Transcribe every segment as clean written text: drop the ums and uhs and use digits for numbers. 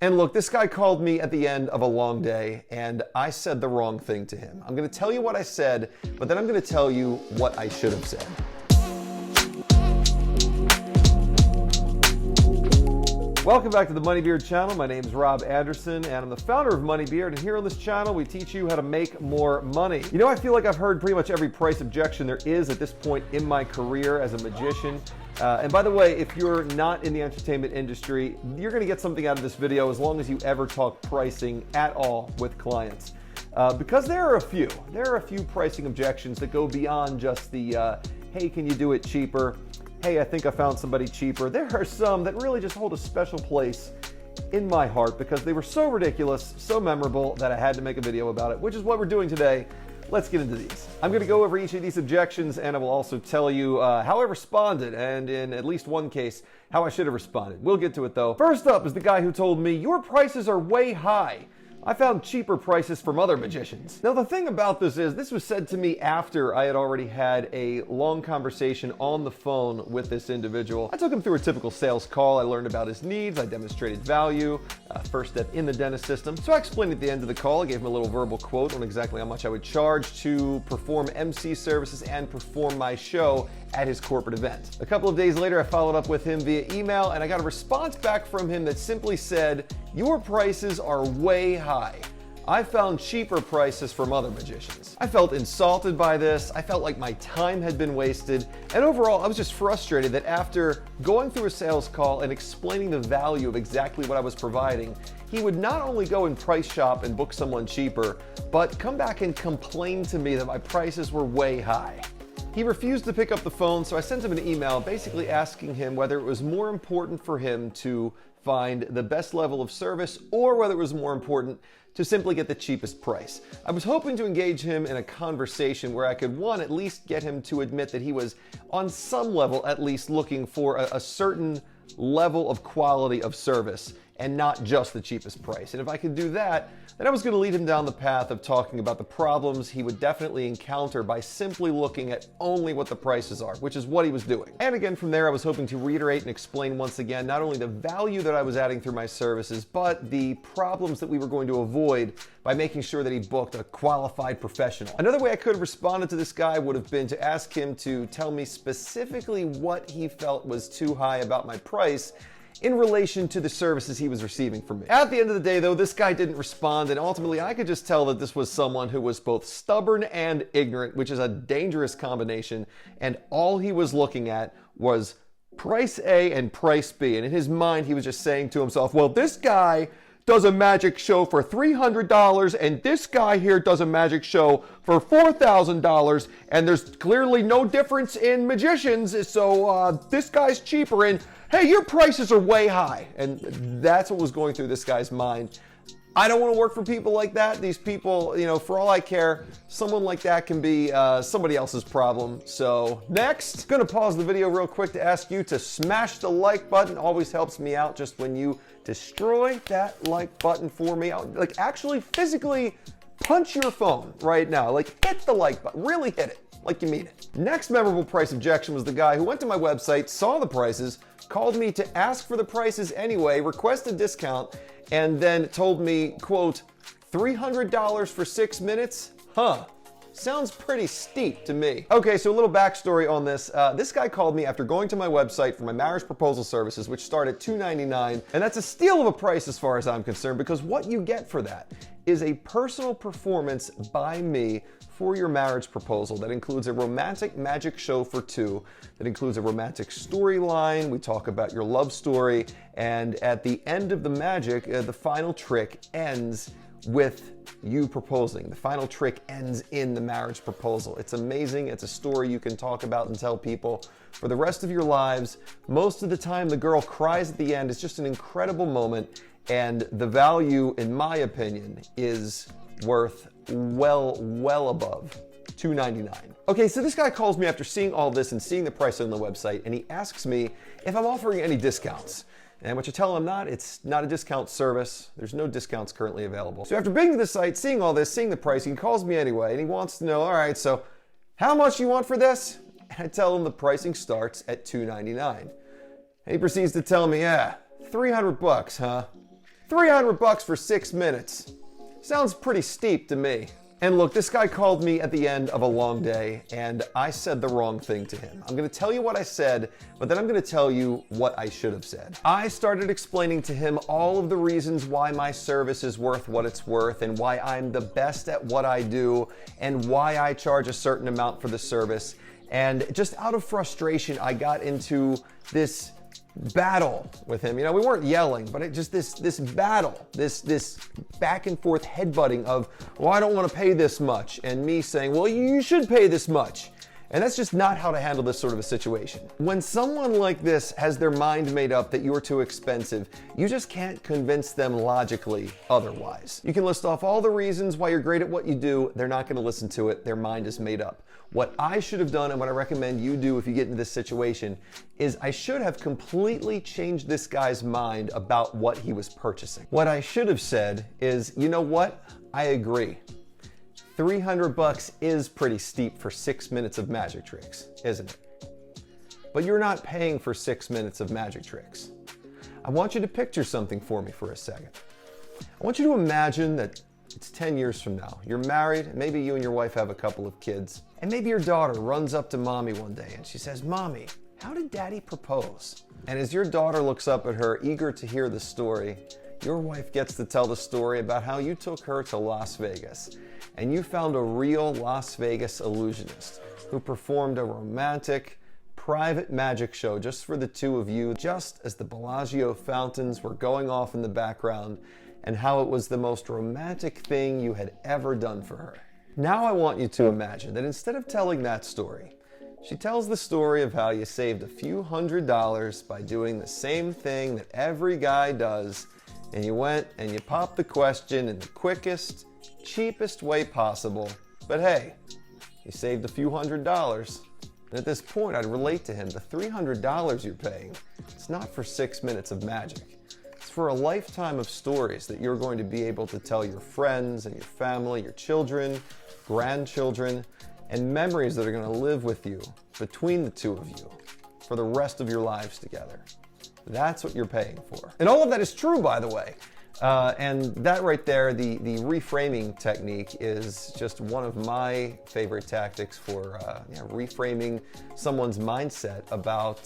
And look, this guy called me at the end of a long day, and I said the wrong thing to him. I'm going to tell you what I said, but then I'm going to tell you what I should have said. Welcome back to the Moneybeard channel. My name is Rob Anderson, and I'm the founder of Moneybeard. And here on this channel, we teach you how to make more money. You know, I feel like I've heard pretty much every price objection there is at this point in my career as a magician. And by the way, if you're not in the entertainment industry, you're going to get something out of this video as long as you ever talk pricing at all with clients. Because there are a few pricing objections that go beyond just the, hey, can you do it cheaper? Hey, I think I found somebody cheaper. There are some that really just hold a special place in my heart because they were so ridiculous, so memorable that I had to make a video about it, which is what we're doing today. Let's get into these. I'm going to go over each of these objections, and I will also tell you how I responded, and in at least one case, how I should have responded. We'll get to it though. First up is the guy who told me, your prices are way high. I found cheaper prices from other magicians. Now the thing about this is, this was said to me after I had already had a long conversation on the phone with this individual. I took him through a typical sales call. I learned about his needs. I demonstrated value, first step in the dentist system. So I explained at the end of the call, I gave him a little verbal quote on exactly how much I would charge to perform MC services and perform my show at his corporate event. A couple of days later, I followed up with him via email, and I got a response back from him that simply said, your prices are way high. I found cheaper prices from other magicians. I felt insulted by this. I felt like my time had been wasted. And overall, I was just frustrated that after going through a sales call and explaining the value of exactly what I was providing, he would not only go and price shop and book someone cheaper, but come back and complain to me that my prices were way high. He refused to pick up the phone, so I sent him an email basically asking him whether it was more important for him to find the best level of service or whether it was more important to simply get the cheapest price. I was hoping to engage him in a conversation where I could, one, at least get him to admit that he was on some level at least looking for a certain level of quality of service and not just the cheapest price. And if I could do that, then I was going to lead him down the path of talking about the problems he would definitely encounter by simply looking at only what the prices are, which is what he was doing. And again, from there, I was hoping to reiterate and explain once again not only the value that I was adding through my services, but the problems that we were going to avoid by making sure that he booked a qualified professional. Another way I could have responded to this guy would have been to ask him to tell me specifically what he felt was too high about my price in relation to the services he was receiving from me. At the end of the day though, this guy didn't respond, and ultimately I could just tell that this was someone who was both stubborn and ignorant, which is a dangerous combination, and all he was looking at was price A and price B, and in his mind he was just saying to himself, well, this guy does a magic show for $300 and this guy here does a magic show for $4,000, and there's clearly no difference in magicians, so this guy's cheaper, and hey, your prices are way high. And that's what was going through this guy's mind. I don't want to work for people like that. These people, you know, for all I care, someone like that can be somebody else's problem. So next, gonna pause the video real quick to ask you to smash the like button. Always helps me out just when you destroy that like button for me. Like actually physically punch your phone right now. Like hit the like button, really hit it, like you mean it. Next memorable price objection was the guy who went to my website, saw the prices, called me to ask for the prices anyway, requested a discount, and then told me, quote, $300 for 6 minutes? Huh. Sounds pretty steep to me. Okay, so a little backstory on this. This guy called me after going to my website for my marriage proposal services, which start at $299, and that's a steal of a price as far as I'm concerned, because what you get for that is a personal performance by me for your marriage proposal that includes a romantic magic show for two, that includes a romantic storyline. We talk about your love story, and at the end of the magic, the final trick ends with you proposing. The final trick ends in the marriage proposal. It's amazing. It's a story you can talk about and tell people for the rest of your lives. Most of the time, the girl cries at the end. It's just an incredible moment, and the value, in my opinion, is worth well above $299. Okay, so this guy calls me after seeing all this and seeing the price on the website, and he asks me if I'm offering any discounts. And what you tell him it's not a discount service. There's no discounts currently available. So after being to the site, seeing all this, seeing the pricing, he calls me anyway, and he wants to know, all right, so how much you want for this? And I tell him the pricing starts at $299. And he proceeds to tell me, yeah, $300 bucks, huh? $300 for 6 minutes. Sounds pretty steep to me. And look, this guy called me at the end of a long day, and I said the wrong thing to him. I'm gonna tell you what I said, but then I'm gonna tell you what I should have said. I started explaining to him all of the reasons why my service is worth what it's worth, and why I'm the best at what I do, and why I charge a certain amount for the service. And just out of frustration, I got into this battle with him. You know, we weren't yelling, but it just this battle, this back and forth headbutting of, well, I don't want to pay this much, and me saying, well, you should pay this much. And that's just not how to handle this sort of a situation. When someone like this has their mind made up that you're too expensive, you just can't convince them logically otherwise. You can list off all the reasons why you're great at what you do. They're not going to listen to it. Their mind is made up. What I should have done, and what I recommend you do if you get into this situation, is I should have completely changed this guy's mind about what he was purchasing. What I should have said is, you know what? I agree. $300 is pretty steep for 6 minutes of magic tricks, isn't it? But you're not paying for 6 minutes of magic tricks. I want you to picture something for me for a second. I want you to imagine that it's 10 years from now. You're married, maybe you and your wife have a couple of kids, and maybe your daughter runs up to mommy one day and she says, "Mommy, how did daddy propose?" And as your daughter looks up at her, eager to hear the story, your wife gets to tell the story about how you took her to Las Vegas and you found a real Las Vegas illusionist who performed a romantic, private magic show just for the two of you, just as the Bellagio fountains were going off in the background, and how it was the most romantic thing you had ever done for her. Now I want you to imagine that instead of telling that story, she tells the story of how you saved a few $100s by doing the same thing that every guy does, and you went and you popped the question in the quickest, cheapest way possible. But hey, you saved a few $100s. And at this point, I'd relate to him. The $300 you're paying, it's not for 6 minutes of magic. It's for a lifetime of stories that you're going to be able to tell your friends and your family, your children, grandchildren, and memories that are going to live with you between the two of you for the rest of your lives together. That's what you're paying for. And all of that is true, by the way. And that right there, the reframing technique, is just one of my favorite tactics for reframing someone's mindset about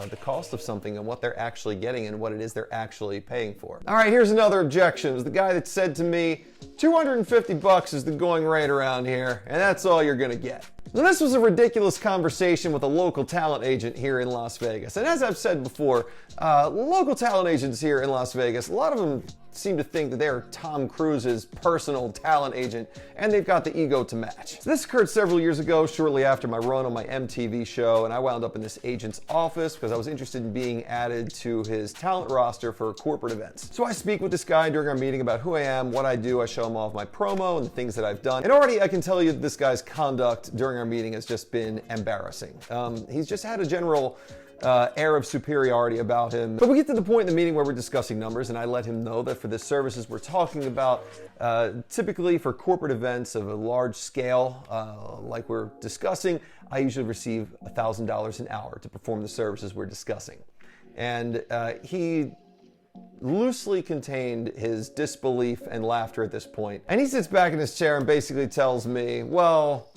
the cost of something and what they're actually getting and what it is they're actually paying for. All right, here's another objection. It was the guy that said to me, $250 is the going rate around here, and that's all you're gonna get. Now, this was a ridiculous conversation with a local talent agent here in Las Vegas. And as I've said before, local talent agents here in Las Vegas, a lot of them seem to think that they're Tom Cruise's personal talent agent, and they've got the ego to match. So this occurred several years ago, shortly after my run on my MTV show, and I wound up in this agent's office because I was interested in being added to his talent roster for corporate events. So I speak with this guy during our meeting about who I am, what I do. I show him all of my promo and the things that I've done. And already I can tell you that this guy's conduct during our meeting has just been embarrassing. He's just had a general air of superiority about him. But we get to the point in the meeting where we're discussing numbers, and I let him know that for the services we're talking about, typically for corporate events of a large scale, like we're discussing, I usually receive $1,000 an hour to perform the services we're discussing. And he loosely contained his disbelief and laughter at this point. And he sits back in his chair and basically tells me, well,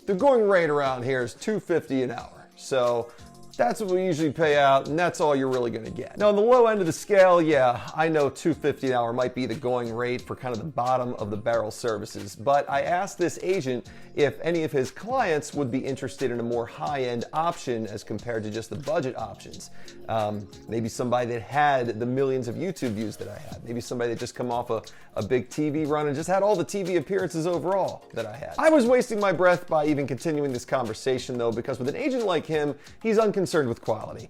the going rate around here is $250 an hour. So that's what we usually pay out, and that's all you're really gonna get. Now, on the low end of the scale, yeah, I know $250 an hour might be the going rate for kind of the bottom of the barrel services, but I asked this agent if any of his clients would be interested in a more high-end option as compared to just the budget options. Maybe somebody that had the millions of YouTube views that I had. Maybe somebody that just come off a big TV run and just had all the TV appearances overall that I had. I was wasting my breath by even continuing this conversation, though, because with an agent like him, he's unconcerned with quality.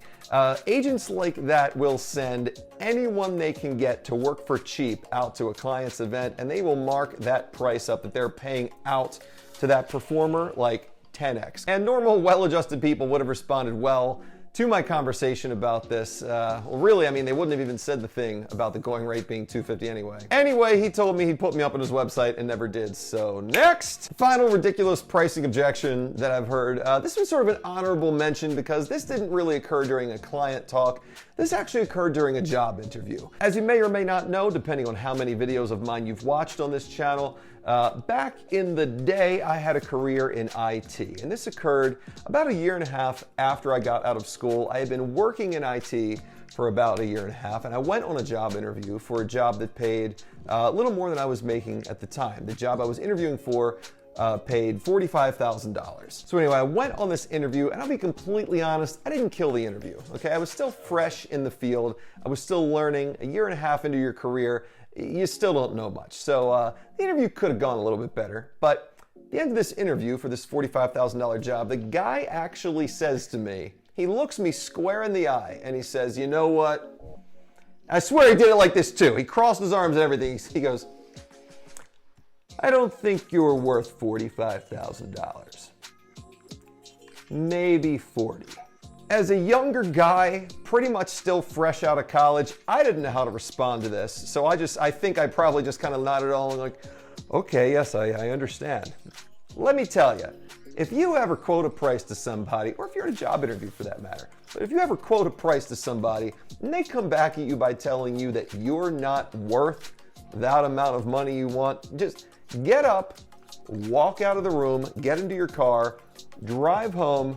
Agents like that will send anyone they can get to work for cheap out to a client's event, and they will mark that price up that they're paying out to that performer like 10x. And normal, well-adjusted people would have responded well to my conversation about this. Well, really, I mean, they wouldn't have even said the thing about the going rate being $250 anyway. Anyway, he told me he'd put me up on his website and never did. So next, final ridiculous pricing objection that I've heard. This was sort of an honorable mention because this didn't really occur during a client talk. This actually occurred during a job interview. As you may or may not know, depending on how many videos of mine you've watched on this channel, back in the day, I had a career in IT, and this occurred about a year and a half after I got out of school. I had been working in IT for about a year and a half, and I went on a job interview for a job that paid a little more than I was making at the time. The job I was interviewing for paid $45,000. So anyway, I went on this interview, and I'll be completely honest, I didn't kill the interview, okay? I was still fresh in the field. I was still learning. A year and a half into your career, you still don't know much. So the interview could have gone a little bit better, but at the end of this interview for this $45,000 job, the guy actually says to me, he looks me square in the eye, and he says, "You know what? I swear he did it like this too." He crossed his arms and everything. He goes, "I don't think you're worth $45,000. Maybe 40." As a younger guy, pretty much still fresh out of college, I didn't know how to respond to this. So I think I probably just kind of nodded along like, okay, yes, I understand. Let me tell you, if you ever quote a price to somebody, or if you're in a job interview for that matter, but if you ever quote a price to somebody and they come back at you by telling you that you're not worth that amount of money you want, just get up, walk out of the room, get into your car, drive home,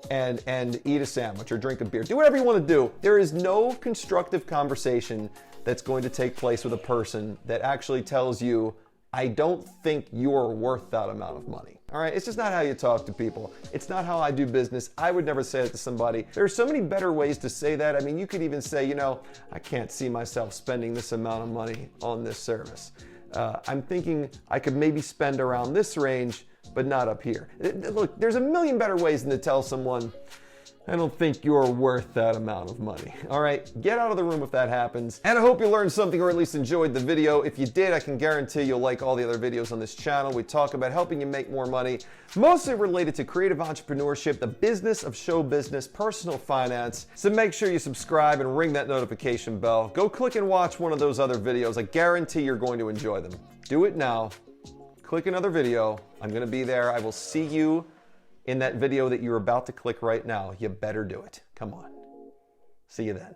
and eat a sandwich or drink a beer. Do whatever you want to do. There is no constructive conversation that's going to take place with a person that actually tells you, "I don't think you're worth that amount of money." All right, it's just not how you talk to people. It's not how I do business. I would never say it to somebody. There are so many better ways to say that. I mean, you could even say, you know, "I can't see myself spending this amount of money on this service. I'm thinking I could maybe spend around this range, but not up here." Look, there's a million better ways than to tell someone, "I don't think you're worth that amount of money." All right, get out of the room if that happens. And I hope you learned something or at least enjoyed the video. If you did, I can guarantee you'll like all the other videos on this channel. We talk about helping you make more money, mostly related to creative entrepreneurship, the business of show business, personal finance. So make sure you subscribe and ring that notification bell. Go click and watch one of those other videos. I guarantee you're going to enjoy them. Do it now. Click another video. I'm going to be there. I will see you in that video that you're about to click right now. You better do it. Come on. See you then.